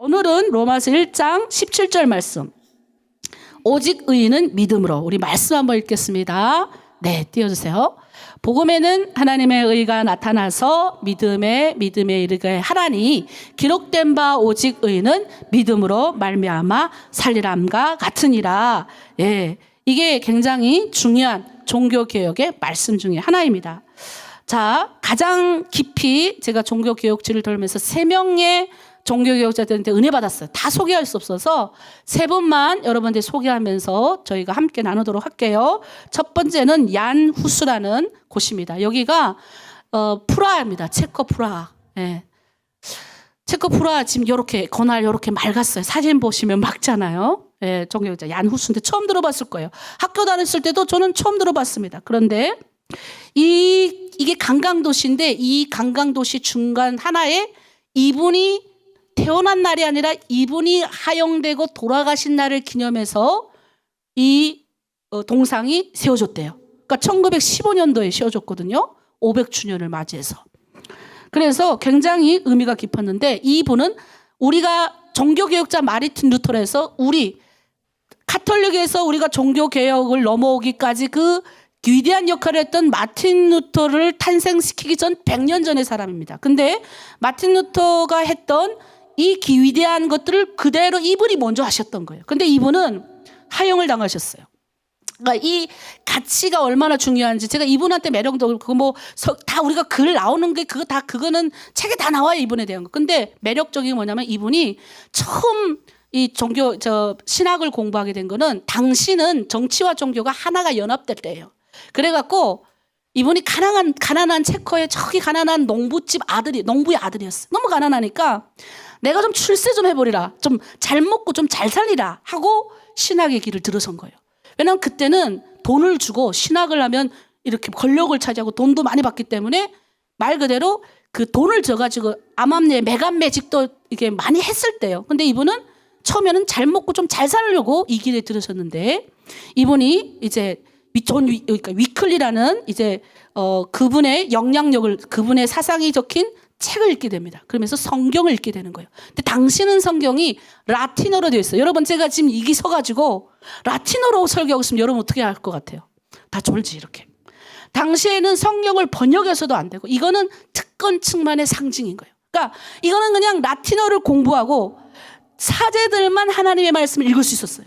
오늘은 로마서 1장 17절 말씀. 오직 의인은 믿음으로. 우리 말씀 한번 읽겠습니다. 네, 띄워주세요. 복음에는 하나님의 의가 나타나서 믿음에 이르게 하라니 기록된 바 오직 의인은 믿음으로 말미암아 살리람과 같으니라. 예, 이게 굉장히 중요한 종교개혁의 말씀 중에 하나입니다. 자, 가장 깊이 제가 종교개혁지를 돌면서 3명의 종교개혁자들한테 은혜 받았어요. 다 소개할 수 없어서 3분만 여러분들 소개하면서 저희가 함께 나누도록 할게요. 첫 번째는 얀 후스라는 곳입니다. 여기가 프라하입니다. 체코 프라하. 예. 체코 프라하 지금 이렇게 건활 이렇게 맑았어요. 사진 보시면 맑잖아요. 예, 종교개혁자 얀 후스인데 처음 들어봤을 거예요. 학교 다녔을 때도 저는 처음 들어봤습니다. 그런데 이게 관광도시인데 이 관광도시 중간 하나에 이분이 태어난 날이 아니라 이분이 하영되고 돌아가신 날을 기념해서 이 동상이 세워졌대요. 그러니까 1915년도에 세워졌거든요. 500주년을 맞이해서. 그래서 굉장히 의미가 깊었는데 이분은 우리가 종교개혁자 마르틴 루터에서 우리 가톨릭에서 우리가 종교개혁을 넘어오기까지 그 위대한 역할을 했던 마틴 루터를 탄생시키기 전 100년 전의 사람입니다. 근데 마틴 루터가 했던 이 위대한 것들을 그대로 이분이 먼저 하셨던 거예요. 근데 이분은 하형을 당하셨어요. 그러니까 이 가치가 얼마나 중요한지 제가 이분한테 매력도 그거 다 우리가 글 나오는 게 그거는 책에 다 나와요. 이분에 대한 거. 근데 매력적인 게 뭐냐면 이분이 처음 이 신학을 공부하게 된 거는 당시는 정치와 종교가 하나가 연합될 때예요. 그래갖고 이분이 가난한 체코의 저기 가난한 농부의 아들이었어요. 너무 가난하니까 내가 좀 출세 좀 해버리라. 좀 잘 먹고 좀 잘 살리라 하고 신학의 길을 들어선 거예요. 왜냐하면 그때는 돈을 주고 신학을 하면 이렇게 권력을 차지하고 돈도 많이 받기 때문에 말 그대로 그 돈을 줘가지고 암암리에 매간매직도 이게 많이 했을 때요. 근데 이분은 처음에는 잘 먹고 좀 잘 살려고 이 길에 들어섰는데 이분이 이제 그러니까 위클리라는 이제 그분의 영향력을 그분의 사상이 적힌 책을 읽게 됩니다. 그러면서 성경을 읽게 되는 거예요. 근데 당시는 성경이 라틴어로 되어 있어요. 여러분 제가 지금 이기 서가지고 라틴어로 설교하고 있으면 여러분 어떻게 할 것 같아요? 다 졸지 이렇게. 당시에는 성경을 번역해서도 안 되고 이거는 특권층만의 상징인 거예요. 그러니까 이거는 그냥 라틴어를 공부하고 사제들만 하나님의 말씀을 읽을 수 있었어요.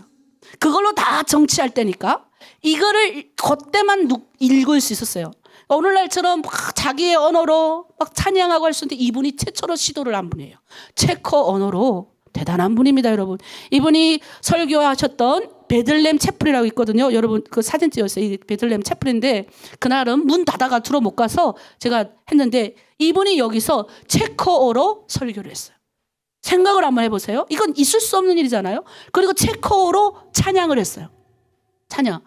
그걸로 다 정치할 때니까 이거를 그때만 읽을 수 있었어요. 오늘날처럼 막 자기의 언어로 막 찬양하고 할 수 있는데 이분이 최초로 시도를 한 분이에요. 체코 언어로 대단한 분입니다, 여러분. 이분이 설교하셨던 베들렘 채플이라고 있거든요. 여러분 그 사진 찍었어요. 이 베들렘 채플인데 그날은 문 닫아가 들어 못 가서 제가 했는데 이분이 여기서 체코어로 설교를 했어요. 생각을 한번 해보세요. 이건 있을 수 없는 일이잖아요. 그리고 체코어로 찬양을 했어요. 찬양.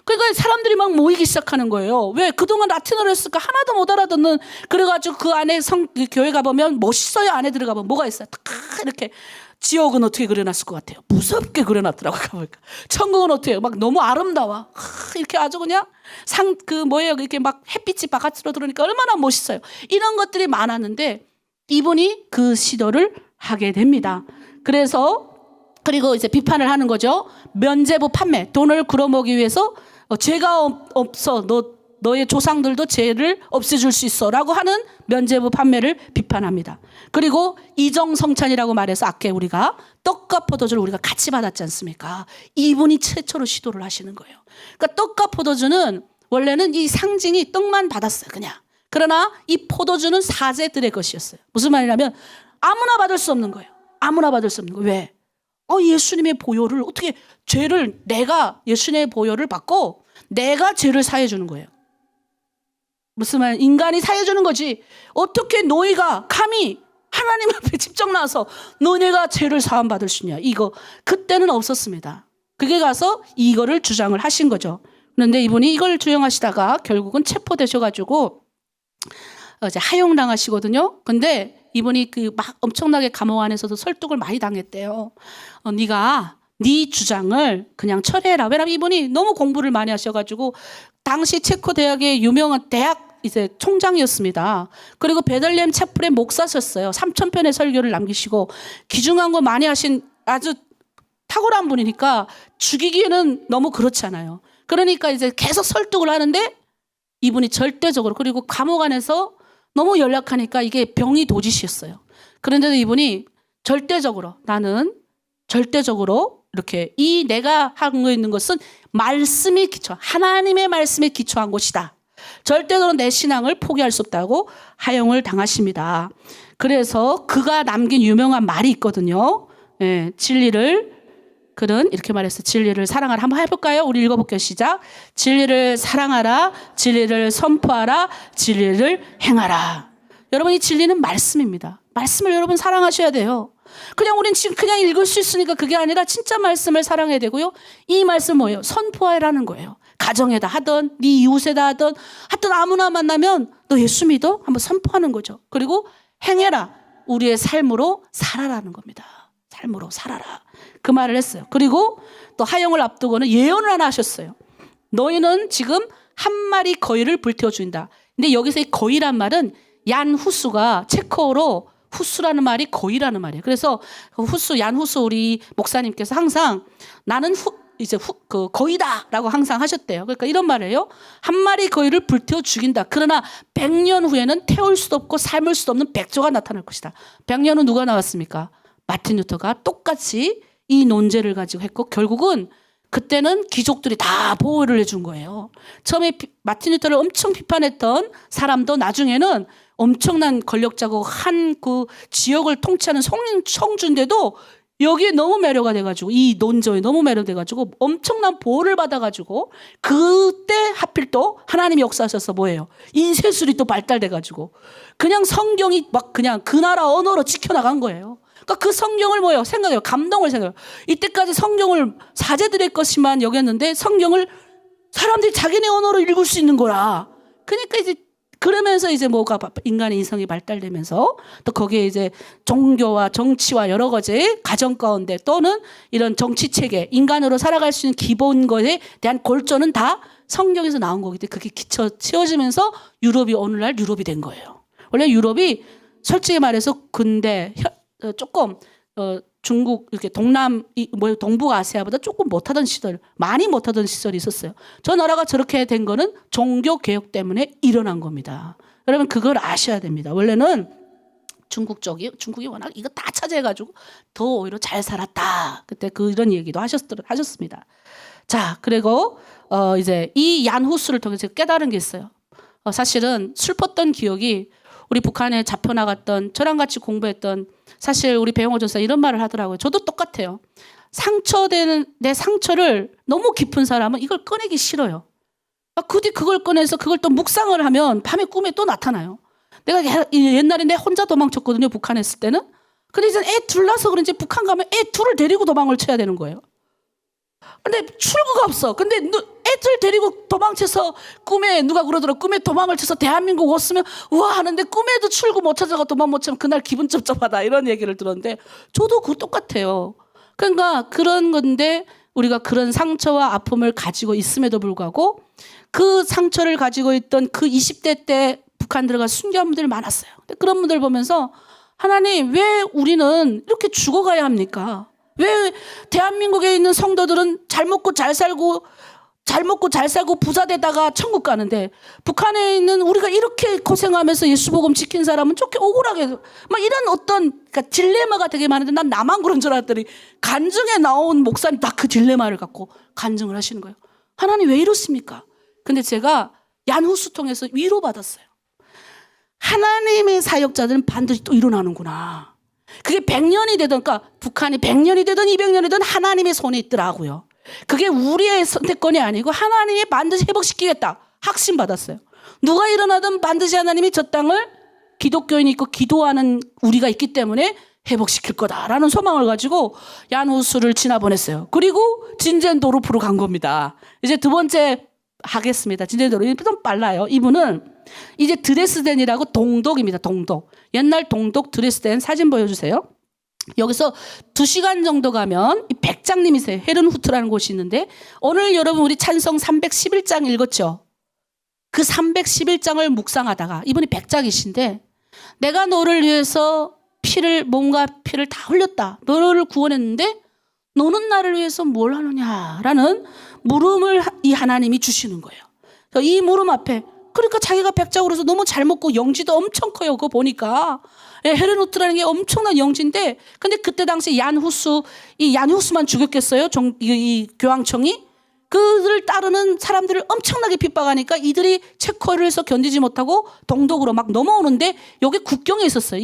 그러니까 사람들이 막 모이기 시작하는 거예요. 왜? 그동안 라틴어를 했으니까 하나도 못 알아듣는. 그래가지고 그 안에 그 교회 가보면 멋있어요. 안에 들어가보면 뭐가 있어요. 딱 이렇게 지옥은 어떻게 그려놨을 것 같아요. 무섭게 그려놨더라고요. 가보니까. 천국은 어떻게 해요? 막 너무 아름다워. 이렇게 아주 그냥 이렇게 막 햇빛이 바깥으로 들어오니까 얼마나 멋있어요. 이런 것들이 많았는데 이분이 그 시도를 하게 됩니다. 그리고 이제 비판을 하는 거죠. 면죄부 판매, 돈을 굴어먹기 위해서 죄가 없어. 너의 조상들도 죄를 없애줄 수 있어. 라고 하는 면죄부 판매를 비판합니다. 그리고 이정성찬이라고 말해서 아까 우리가 떡과 포도주를 우리가 같이 받았지 않습니까? 이분이 최초로 시도를 하시는 거예요. 그러니까 떡과 포도주는 원래는 이 상징이 떡만 받았어요. 그냥. 그러나 이 포도주는 사제들의 것이었어요. 무슨 말이냐면 아무나 받을 수 없는 거예요. 아무나 받을 수 없는 거예요. 왜? 예수님의 보혈을 어떻게 내가 예수님의 보혈을 받고 내가 죄를 사해 주는 거예요. 무슨 말? 인간이 사해 주는 거지. 어떻게 너희가 감히 하나님 앞에 직접 나와서 너네가 죄를 사함 받을 수 있냐? 이거 그때는 없었습니다. 그게 가서 이거를 주장을 하신 거죠. 그런데 이분이 이걸 주장하시다가 결국은 체포되셔가지고 이제 하용당하시거든요. 근데 이분이 막 엄청나게 감옥 안에서도 설득을 많이 당했대요. 네가 네 주장을 그냥 철회해라. 왜냐하면 이분이 너무 공부를 많이 하셔가지고 당시 체코 대학의 유명한 대학 이제 총장이었습니다. 그리고 베들레헴 채플의 목사셨어요. 3,000편의 설교를 남기시고 귀중한 거 많이 하신 아주 탁월한 분이니까 죽이기에는 너무 그렇잖아요. 그러니까 이제 계속 설득을 하는데 이분이 절대적으로, 그리고 감옥 안에서 너무 연약하니까 이게 병이 도지시였어요. 그런데도 이분이 절대적으로, 나는 절대적으로 이렇게 이 내가 하고 있는 것은 말씀이 기초, 하나님의 말씀에 기초한 것이다. 절대로 내 신앙을 포기할 수 없다고 하용을 당하십니다. 그래서 그가 남긴 유명한 말이 있거든요. 예, 진리를, 그는 이렇게 말했어요. 진리를 사랑하라. 한번 해볼까요? 우리 읽어볼게요. 시작. 진리를 사랑하라. 진리를 선포하라. 진리를 행하라. 여러분, 이 진리는 말씀입니다. 말씀을 여러분 사랑하셔야 돼요. 그냥 우린 지금 그냥 읽을 수 있으니까 그게 아니라 진짜 말씀을 사랑해야 되고요. 이 말씀 뭐예요? 선포하라는 거예요. 가정에다 하든 네 이웃에다 하든 아무나 만나면 너 예수 믿어? 한번 선포하는 거죠. 그리고 행해라. 우리의 삶으로 살아라는 겁니다. 삶으로 살아라. 그 말을 했어요. 그리고 또 하영을 앞두고는 예언을 하나 하셨어요. 너희는 지금 한 마리 거위를 불태워 주인다. 근데 여기서 이 거위란 말은 얀 후스가 체코어로 후스라는 말이 거위라는 말이에요. 그래서 후스, 얀 후스 우리 목사님께서 항상 나는 그 거위다라고 항상 하셨대요. 그러니까 이런 말이에요. 한 마리 거위를 불태워 죽인다. 그러나 100년 후에는 태울 수도 없고 삶을 수도 없는 백조가 나타날 것이다. 100년 후 누가 나왔습니까? 마틴 루터가 똑같이 이 논제를 가지고 했고 결국은 그때는 귀족들이 다 보호를 해준 거예요. 처음에 마틴 루터를 엄청 비판했던 사람도 나중에는 엄청난 권력자고 한 그 지역을 통치하는 성주인데도 여기에 너무 매료가 돼가지고 이 논조에 너무 매료돼가지고 엄청난 보호를 받아가지고 그때 하필 또 하나님이 역사하셔서 뭐예요? 인쇄술이 또 발달돼가지고 그냥 성경이 막 그냥 그 나라 언어로 지켜나간 거예요. 그러니까 그 성경을 뭐예요? 생각해요. 감동을 생각해요. 이때까지 성경을 사제들의 것이만 여겼는데 성경을 사람들이 자기네 언어로 읽을 수 있는 거라. 그러니까 이제 그러면서 이제 뭐가 인간의 이성이 발달되면서 또 거기에 이제 종교와 정치와 여러 가지 가정 가운데 또는 이런 정치 체계, 인간으로 살아갈 수 있는 기본 것에 대한 골조는 다 성경에서 나온 거기 때문에 그게 치워지면서 유럽이 오늘날 유럽이 된 거예요. 원래 유럽이 솔직히 말해서 근대 조금 중국 이렇게 동북아시아보다 조금 못하던 시절, 많이 못하던 시절이 있었어요. 저 나라가 저렇게 된 거는 종교 개혁 때문에 일어난 겁니다. 여러분 그걸 아셔야 됩니다. 원래는 중국이 워낙 이거 다 차지해가지고 더 오히려 잘 살았다. 그때 이런 얘기도 하셨습니다. 자, 그리고 이제 이 얀후스를 통해서 깨달은 게 있어요. 사실은 슬펐던 기억이 우리 북한에 잡혀나갔던 저랑 같이 공부했던 사실 우리 배영호 전사 이런 말을 하더라고요. 저도 똑같아요. 상처되는 내 상처를 너무 깊은 사람은 이걸 꺼내기 싫어요. 그 뒤 그걸 꺼내서 그걸 또 묵상을 하면 밤에 꿈에 또 나타나요. 내가 옛날에 내 혼자 도망쳤거든요. 북한에 있을 때는. 근데 이제 애 둘 낳아서 그런지 북한 가면 애 둘을 데리고 도망을 쳐야 되는 거예요. 근데 출구가 없어. 근데 애들 데리고 도망쳐서 꿈에 누가 그러더라. 꿈에 도망을 쳐서 대한민국 왔으면 우와 하는데 꿈에도 출구 못 찾아가 도망 못 치면 그날 기분 쩝쩝하다 이런 얘기를 들었는데 저도 그거 똑같아요. 그러니까 그런 건데 우리가 그런 상처와 아픔을 가지고 있음에도 불구하고 그 상처를 가지고 있던 그 20대 때 북한 들어가 순교한 분들이 많았어요. 근데 그런 분들 보면서 하나님 왜 우리는 이렇게 죽어가야 합니까? 왜 대한민국에 있는 성도들은 잘 먹고 잘 살고 부자 되다가 천국 가는데 북한에 있는 우리가 이렇게 고생하면서 예수 복음 지킨 사람은 좋게 억울하게 막 이런 어떤 그러니까 딜레마가 되게 많은데 난 나만 그런 줄 알았더니 간증에 나온 목사님 다 그 딜레마를 갖고 간증을 하시는 거예요. 하나님 왜 이렇습니까? 근데 제가 얀후스 통해서 위로받았어요. 하나님의 사역자들은 반드시 또 일어나는구나. 그게 100년이 되든 그러니까 북한이 100년이 되든 200년이 되든 하나님의 손에 있더라고요. 그게 우리의 선택권이 아니고 하나님이 반드시 회복시키겠다. 확신받았어요. 누가 일어나든 반드시 하나님이 저 땅을 기독교인이 있고 기도하는 우리가 있기 때문에 회복시킬 거다라는 소망을 가지고 얀후스를 지나보냈어요. 그리고 진젠도르프로 간 겁니다. 이제 두 번째 하겠습니다. 진젠도르프 좀 빨라요. 이분은 이제 드레스덴이라고 동독입니다. 동독. 옛날 동독 드레스덴 사진 보여주세요. 여기서 2시간 정도 가면 백장님이세요. 헤른후트라는 곳이 있는데 오늘 여러분 우리 찬송 311장 읽었죠? 그 311장을 묵상하다가 이분이 백작이신데 내가 너를 위해서 몸과 피를 다 흘렸다. 너를 구원했는데 너는 나를 위해서 뭘 하느냐라는 물음을 이 하나님이 주시는 거예요. 이 물음 앞에 그러니까 자기가 백작으로서 너무 잘 먹고 영지도 엄청 커요. 그거 보니까 헤르노트라는 게 엄청난 영지인데 근데 그때 당시 얀후스만 죽였겠어요? 이 교황청이? 그들을 따르는 사람들을 엄청나게 핍박하니까 이들이 체코를 해서 견디지 못하고 동독으로 막 넘어오는데 여기 국경에 있었어요.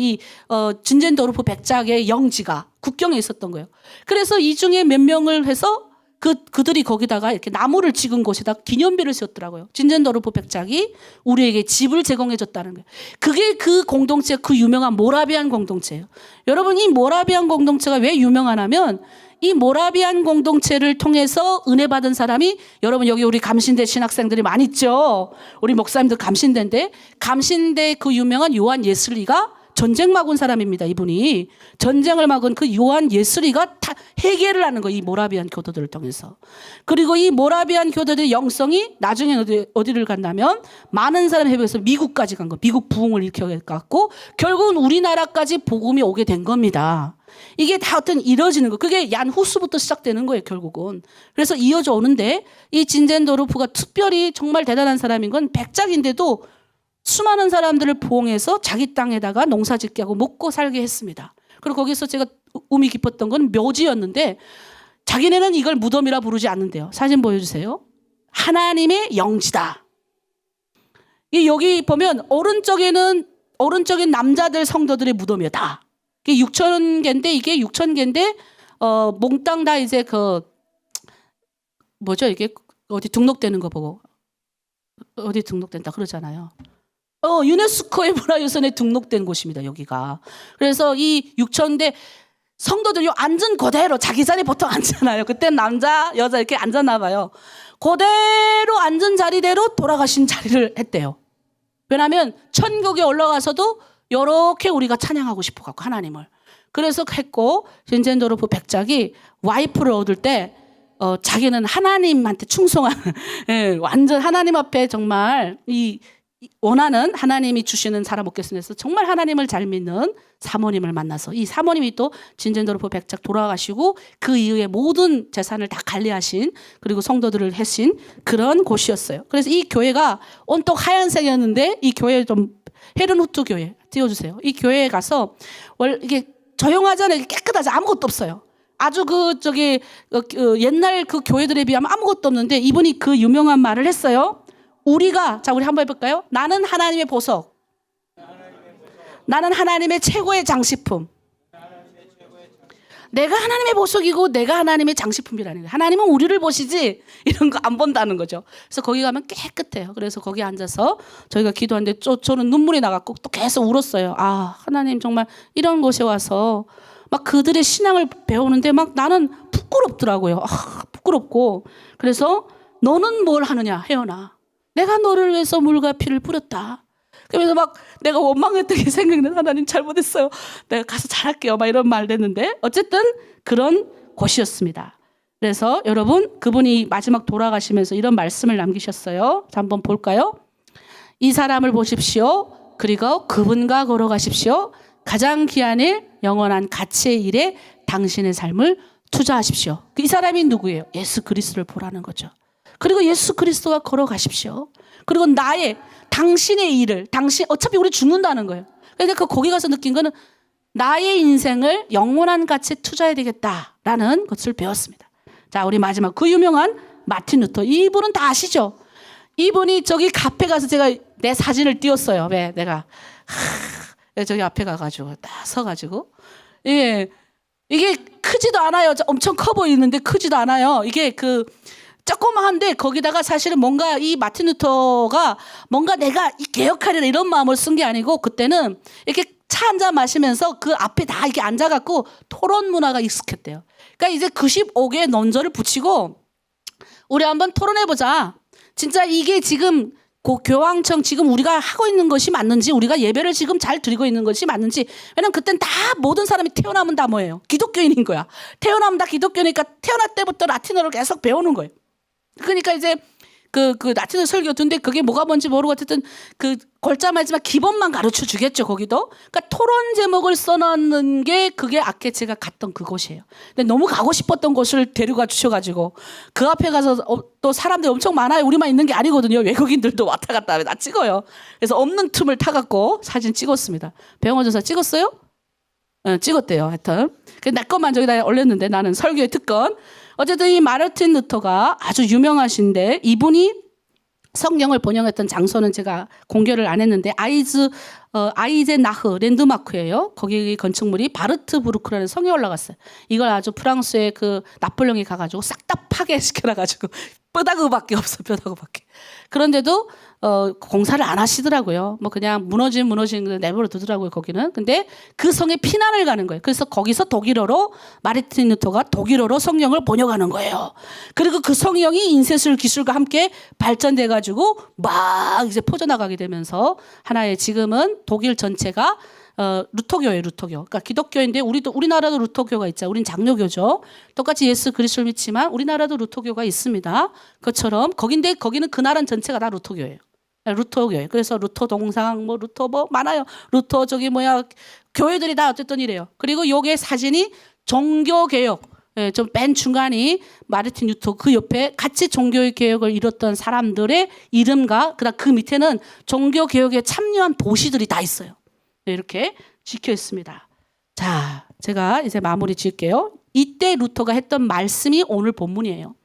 진젠도르프 백작의 영지가 국경에 있었던 거예요. 그래서 이 중에 몇 명을 해서 그들이 거기다가 이렇게 나무를 찍은 곳에다 기념비를 세웠더라고요. 진젠도르프 백작이 우리에게 집을 제공해 줬다는 거예요. 그게 그 공동체, 그 유명한 모라비안 공동체예요. 여러분, 이 모라비안 공동체가 왜 유명하냐면 이 모라비안 공동체를 통해서 은혜 받은 사람이 여러분 여기 우리 감신대 신학생들이 많이 있죠. 우리 목사님들 감신대인데 감신대 그 유명한 요한 예슬리가 전쟁 막은 사람입니다. 이분이 전쟁을 막은 그 요한 예슬리가 다 해결을 하는 거예요. 이 모라비안 교도들을 통해서. 그리고 이 모라비안 교도들의 영성이 나중에 어디를 갔냐면 많은 사람이 해외에서 미국까지 간 거. 미국 부흥을 일으켜갖고 결국은 우리나라까지 복음이 오게 된 겁니다. 이게 다 어떤 이뤄지는 거. 그게 얀후스부터 시작되는 거예요, 결국은. 그래서 이어져 오는데 이 진젠도르프가 특별히 정말 대단한 사람인 건 백작인데도 수많은 사람들을 보응해서 자기 땅에다가 농사 짓게 하고 먹고 살게 했습니다. 그리고 거기서 제가 의미 깊었던 건 묘지였는데 자기네는 이걸 무덤이라 부르지 않는데요. 사진 보여주세요. 하나님의 영지다. 여기 보면 오른쪽엔 남자들 성도들의 무덤이에요. 다. 이게 6,000개인데 이게 6,000개인데 몽땅 다 이제 이게 어디 등록되는 거 보고 어디 등록된다 그러잖아요. 유네스코의 문화유산에 등록된 곳입니다. 여기가. 그래서 이 6,000대 성도들 앉은 그대로 자기 자리에 보통 앉잖아요. 그때 남자 여자 이렇게 앉았나 봐요. 그대로 앉은 자리대로 돌아가신 자리를 했대요. 왜냐하면 천국에 올라가서도 이렇게 우리가 찬양하고 싶어갖고 하나님을. 그래서 했고 진젠도르프 백작이 와이프를 얻을 때 자기는 하나님한테 충성한 완전 하나님 앞에 정말 원하는 하나님이 주시는 사람 없겠습니다. 그래서 정말 하나님을 잘 믿는 사모님을 만나서 이 사모님이 또 진젠도르프 백작 돌아가시고 그 이후에 모든 재산을 다 관리하신 그리고 성도들을 하신 그런 곳이었어요. 그래서 이 교회가 온통 하얀색이었는데 이 교회 좀 헤르누트 교회 띄워주세요. 이 교회에 가서 이게 조용하잖아요. 깨끗하지 아무것도 없어요. 아주 옛날 그 교회들에 비하면 아무것도 없는데 이분이 그 유명한 말을 했어요. 우리 한번 해볼까요? 나는 하나님의 보석. 나는 하나님의 최고의 장식품. 내가 하나님의 보석이고 내가 하나님의 장식품이라는 거예요. 하나님은 우리를 보시지 이런 거 안 본다는 거죠. 그래서 거기 가면 깨끗해요. 그래서 거기 앉아서 저희가 기도하는데 저는 눈물이 나갖고 또 계속 울었어요. 하나님 정말 이런 곳에 와서 막 그들의 신앙을 배우는데 막 나는 부끄럽더라고요. 부끄럽고. 그래서 너는 뭘 하느냐 혜연아. 내가 너를 위해서 물과 피를 뿌렸다. 그래서 막 내가 원망했던 게 생각나. 하나님 잘못했어요. 내가 가서 잘할게요. 막 이런 말 했는데 어쨌든 그런 곳이었습니다. 그래서 여러분 그분이 마지막 돌아가시면서 이런 말씀을 남기셨어요. 자, 한번 볼까요? 이 사람을 보십시오. 그리고 그분과 걸어가십시오. 가장 귀한 일, 영원한 가치의 일에 당신의 삶을 투자하십시오. 이 사람이 누구예요? 예수 그리스도를 보라는 거죠. 그리고 예수 그리스도와 걸어가십시오. 그리고 당신의 일을, 어차피 우리 죽는다는 거예요. 그러니까 거기 가서 느낀 거는 나의 인생을 영원한 가치에 투자해야 되겠다라는 것을 배웠습니다. 자, 우리 마지막 그 유명한 마틴 루터. 이분은 다 아시죠? 이분이 저기 카페 가서 제가 내 사진을 띄웠어요. 왜? 내가 저기 앞에 가가지고 딱 서가지고 이게 크지도 않아요. 엄청 커 보이는데 크지도 않아요. 이게 조그마한데 거기다가 사실은 뭔가 이 마틴 루터가 뭔가 내가 개혁하려는 이런 마음을 쓴 게 아니고 그때는 이렇게 차 한잔 마시면서 그 앞에 다 이렇게 앉아갖고 토론 문화가 익숙했대요. 그러니까 이제 95개의 논절을 붙이고 우리 한번 토론해보자. 진짜 이게 지금 교황청 지금 우리가 하고 있는 것이 맞는지 우리가 예배를 지금 잘 드리고 있는 것이 맞는지. 왜냐면 그땐 다 모든 사람이 태어나면 다 뭐예요? 기독교인인 거야. 태어나면 다 기독교니까 태어날 때부터 라틴어를 계속 배우는 거예요. 그러니까 이제 그 나티나 설교 듣는데 그게 뭐가 뭔지 모르고 어쨌든 그 골자 말지만 기본만 가르쳐 주겠죠, 거기도. 그러니까 토론 제목을 써놓는 게 그게 아케체가 갔던 그곳이에요. 근데 너무 가고 싶었던 곳을 데려가 주셔가지고 그 앞에 가서 또 사람들이 엄청 많아요. 우리만 있는 게 아니거든요. 외국인들도 왔다 갔다 하면 나 찍어요. 그래서 없는 틈을 타갖고 사진 찍었습니다. 배영호 전사 찍었어요? 찍었대요. 하여튼. 내 것만 저기다 올렸는데 나는 설교의 특권. 어쨌든 이 마르틴 루터가 아주 유명하신데 이분이 성경을 번역했던 장소는 제가 공개를 안 했는데 아이제나흐 랜드마크예요. 거기 건축물이 바르트부르크라는 성에 올라갔어요. 이걸 아주 프랑스의 그 나폴레옹이 가가지고 싹 다 파괴시켜놔가지고 뼈다구밖에 없어, 뼈다구밖에. 그런데도 공사를 안 하시더라고요. 뭐 그냥 무너진 내버려 두더라고요, 거기는. 근데 그 성에 피난을 가는 거예요. 그래서 거기서 독일어로 마르틴 루터가 독일어로 성경을 번역하는 거예요. 그리고 그 성경이 인쇄술 기술과 함께 발전돼 가지고 막 이제 퍼져나가게 되면서 하나의 지금은 독일 전체가 루터교예요, 루터교. 그러니까 기독교인데 우리나라도 루터교가 있죠. 우린 장로교죠. 똑같이 예수 그리스도를 믿지만 우리나라도 루터교가 있습니다. 그것처럼 거기는 그 나라 전체가 다 루터교예요. 루터교예요. 그래서 루터 동상 루터 많아요. 루터 교회들이 다 어쨌든 이래요. 그리고 요게 사진이 종교개혁. 예, 좀 맨 중간이 마르틴 루터 그 옆에 같이 종교개혁을 이뤘던 사람들의 이름과 그다음 그 밑에는 종교개혁에 참여한 도시들이 다 있어요. 네, 이렇게 지켜 있습니다. 자, 제가 이제 마무리 지을게요. 이때 루터가 했던 말씀이 오늘 본문이에요.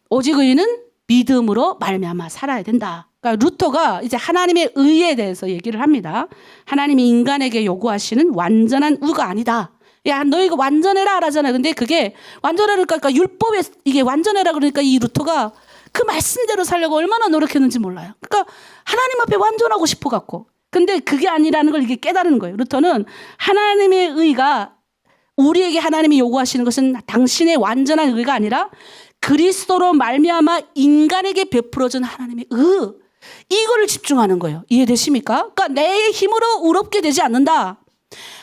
오직 의인은 믿음으로 말미암아 살아야 된다. 그러니까 루터가 이제 하나님의 의에 대해서 얘기를 합니다. 하나님이 인간에게 요구하시는 완전한 의가 아니다. 야, 너 이거 완전해라 하잖아요. 근데 그게 완전해라 그러니까 율법에 이게 완전해라 그러니까 이 루터가 그 말씀대로 살려고 얼마나 노력했는지 몰라요. 그러니까 하나님 앞에 완전하고 싶어 갖고. 근데 그게 아니라는 걸 이게 깨달은 거예요. 루터는 하나님의 의가 우리에게 하나님이 요구하시는 것은 당신의 완전한 의가 아니라 그리스도로 말미암아 인간에게 베풀어준 하나님의 의. 이거를 집중하는 거예요. 이해되십니까? 그러니까 내 힘으로 의롭게 되지 않는다.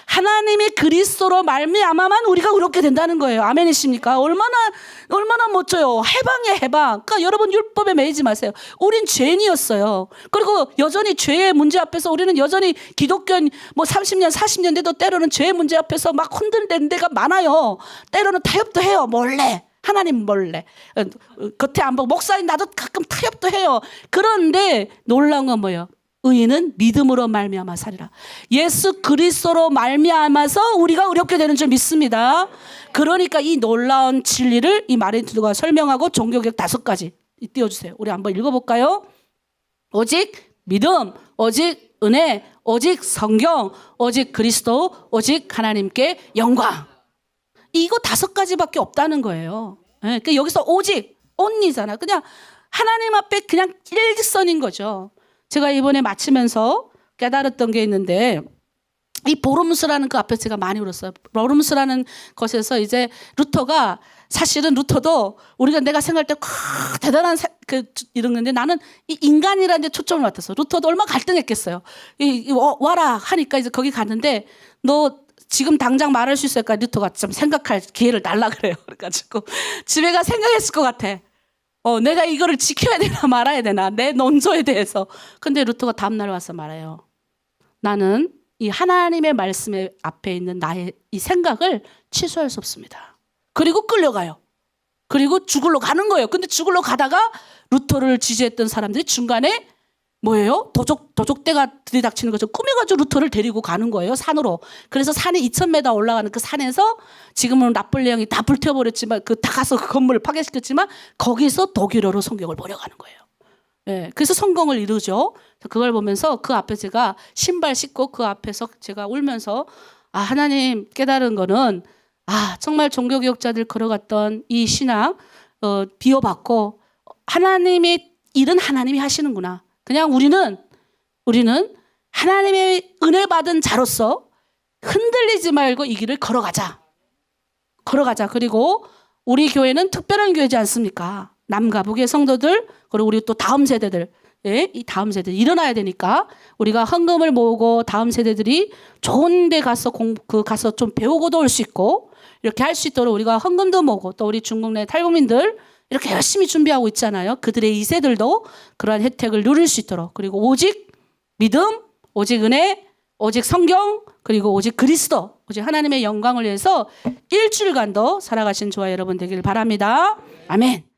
하나님의 그리스도로 말미암아만 우리가 의롭게 된다는 거예요. 아멘이십니까? 얼마나 멋져요. 해방이에요, 해방. 그러니까 여러분 율법에 매이지 마세요. 우린 죄인이었어요. 그리고 여전히 죄의 문제 앞에서 우리는 여전히 기독교인 30년, 40년 돼도 때로는 죄의 문제 앞에서 막 흔들리는 데가 많아요. 때로는 타협도 해요, 몰래. 하나님 몰래. 겉에 안 보고 목사님 나도 가끔 타협도 해요. 그런데 놀라운 건 뭐예요? 의인은 믿음으로 말미암아 살리라. 예수 그리스도로 말미암아서 우리가 의롭게 되는 줄 믿습니다. 그러니까 이 놀라운 진리를 이 마르틴 루터가 설명하고 종교개혁 5가지 띄워주세요. 우리 한번 읽어볼까요? 오직 믿음, 오직 은혜, 오직 성경, 오직 그리스도, 오직 하나님께 영광. 이거 5가지밖에 없다는 거예요. 네, 그러니까 여기서 오직 only잖아. 그냥 하나님 앞에 그냥 일직선인 거죠. 제가 이번에 마치면서 깨달았던 게 있는데 이 보름수라는 그 앞에 제가 많이 울었어요. 보름수라는 것에서 이제 루터가 사실은 루터도 내가 생각할 때 대단한 이런 건데 나는 이 인간이라는 데 초점을 맞췄어. 루터도 얼마나 갈등했겠어요. 와라 하니까 이제 거기 갔는데 너 지금 당장 말할 수 있을까? 루터가 좀 생각할 기회를 달라 그래요. 그래가지고 집에 가 생각했을 것 같아. 내가 이거를 지켜야 되나 말아야 되나 내 논조에 대해서. 근데 루터가 다음날 와서 말해요. 나는 이 하나님의 말씀에 앞에 있는 나의 이 생각을 취소할 수 없습니다. 그리고 끌려가요. 그리고 죽을로 가는 거예요. 근데 죽을로 가다가 루터를 지지했던 사람들이 중간에 뭐예요? 도적대가 들이닥치는 거죠. 꾸며가지고 루터를 데리고 가는 거예요. 산으로. 그래서 산에 2000m 올라가는 그 산에서 지금은 나폴레옹이 다 불태워버렸지만 다 가서 그 건물을 파괴시켰지만 거기서 독일어로 성경을 번역하는 거예요. 예, 그래서 성공을 이루죠. 그걸 보면서 그 앞에 제가 신발 신고 그 앞에서 제가 울면서 하나님 깨달은 거는 정말 종교개혁자들 걸어갔던 이 신앙 비워받고 하나님의 일은 하나님이 하시는구나. 그냥 우리는 하나님의 은혜 받은 자로서 흔들리지 말고 이 길을 걸어가자. 그리고 우리 교회는 특별한 교회지 않습니까? 남과 북의 성도들, 그리고 우리 또 다음 세대들, 이 다음 세대 일어나야 되니까 우리가 헌금을 모으고 다음 세대들이 좋은 데 가서 가서 좀 배우고도 올 수 있고 이렇게 할 수 있도록 우리가 헌금도 모으고 또 우리 중국 내 탈북민들 이렇게 열심히 준비하고 있잖아요. 그들의 2세들도 그러한 혜택을 누릴 수 있도록, 그리고 오직 믿음, 오직 은혜, 오직 성경, 그리고 오직 그리스도, 오직 하나님의 영광을 위해서 일주일간도 살아가신 저와 여러분 되기를 바랍니다. 아멘.